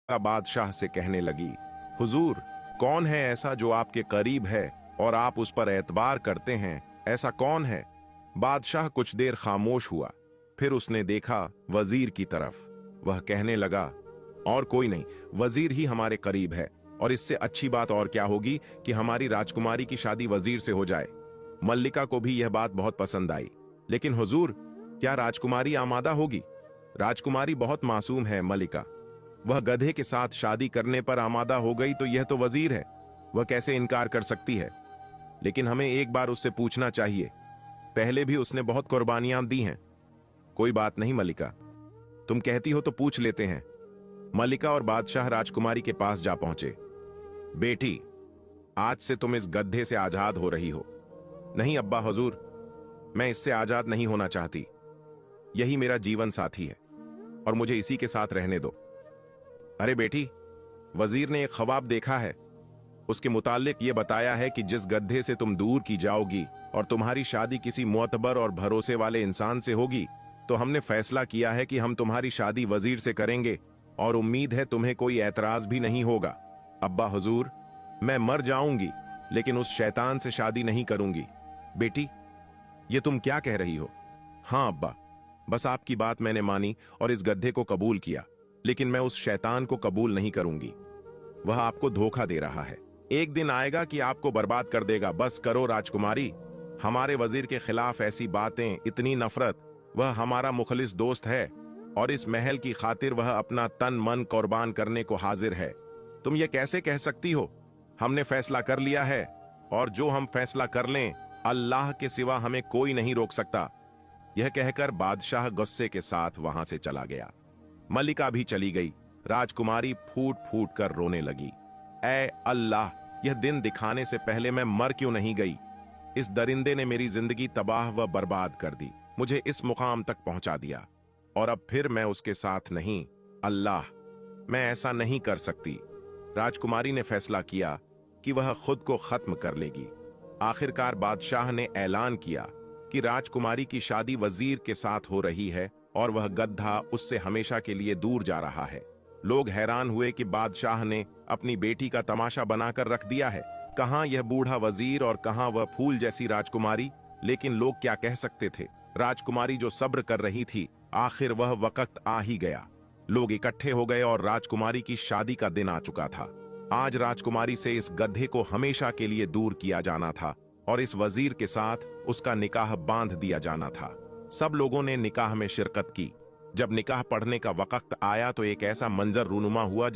का बादशाह से कहने लगी, हुजूर, कौन है ऐसा जो आपके करीब है और आप उस पर एतबार करते हैं? ऐसा कौन है? बादशाह कुछ देर खामोश हुआ, फिर उसने देखा वजीर की तरफ। वह कहने लगा, और कोई नहीं, वजीर ही हमारे करीब है, और इससे अच्छी बात और क्या होगी कि हमारी राजकुमारी की शादी वजीर से हो जाए। मल्लिका को भी यह बात बहुत पसंद आई। लेकिन हुजूर, क्या राजकुमारी आमादा होगी? राजकुमारी बहुत मासूम है मल्लिका। वह गधे के साथ शादी करने पर आमादा हो गई तो यह तो वजीर है, वह कैसे इनकार कर सकती है? लेकिन हमें एक बार उससे पूछना चाहिए, पहले भी उसने बहुत कुर्बानियां दी हैं। कोई बात नहीं मल्लिका, तुम कहती हो तो पूछ लेते हैं। मल्लिका और बादशाह राजकुमारी के पास जा पहुंचे। बेटी, आज से तुम इस गड्ढे से आजाद हो रही हो। नहीं अब्बा हुजूर, मैं इससे आजाद नहीं होना चाहती। यही मेरा जीवन साथी है और मुझे इसी के साथ रहने दो। अरे बेटी, वजीर ने एक ख्वाब देखा है। उसके मुतालिक यह बताया है कि जिस गड्ढे से तुम दूर की जाओगी और तुम्हारी शादी किसी मोतबर और भरोसे वाले इंसान से होगी, तो हमने फैसला किया है कि हम तुम्हारी शादी वजीर से करेंगे और उम्मीद है तुम्हें कोई एतराज भी नहीं होगा। अब्बा हुजूर, मैं मर जाऊंगी लेकिन उस शैतान से शादी नहीं करूंगी। बेटी, ये तुम क्या कह रही हो? हाँ अब्बा, बस आपकी बात मैंने मानी और इस गड्ढे को कबूल किया, लेकिन मैं उस शैतान को कबूल नहीं करूंगी। वह आपको धोखा दे रहा है। एक दिन आएगा कि आपको बर्बाद कर देगा। बस करो राजकुमारी, हमारे वजीर के खिलाफ ऐसी बातें, इतनी नफरत। वह हमारा मुखलिस दोस्त है और इस महल की खातिर वह अपना तन मन कुर्बान करने को हाजिर है। तुम ये कैसे कह सकती हो? हमने फैसला कर लिया है और जो हम फैसला कर लें, अल्लाह के सिवा हमें कोई नहीं रोक सकता। यह कहकर बादशाह गुस्से के साथ वहां से चला गया। मल्लिका भी चली गई। राजकुमारी फूट फूट कर रोने लगी। ऐ अल्लाह, यह दिन दिखाने से पहले मैं मर क्यों नहीं गई? इस दरिंदे ने मेरी जिंदगी तबाह व बर्बाद कर दी, मुझे इस मुकाम तक पहुंचा दिया, और अब फिर मैं उसके साथ नहीं। अल्लाह, मैं ऐसा नहीं कर सकती। राजकुमारी ने फैसला किया कि वह खुद को खत्म कर लेगी। आखिरकार बादशाह ने ऐलान किया कि राजकुमारी की शादी वजीर के साथ हो रही है और वह गद्धा उससे हमेशा के लिए दूर जा रहा है। लोग हैरान हुए कि बादशाह ने अपनी बेटी का तमाशा बनाकर रख दिया है। कहां यह बूढ़ा वजीर और कहां वह फूल जैसी राजकुमारी। लेकिन लोग क्या कह सकते थे? राजकुमारी जो सब्र कर रही थी, आखिर वह वक्त आ ही गया। लोग इकट्ठे हो गए और राजकुमारी की शादी का दिन आ चुका था। आज राजकुमारी से इस गड्ढे को हमेशा के लिए दूर किया जाना था और इस वजीर के साथ उसका निकाह बांध दिया जाना था। सब लोगों ने निकाह में शिरकत की। जब निकाह पढ़ने का वक्त आया तो एक ऐसा मंजर रूनुमा हुआ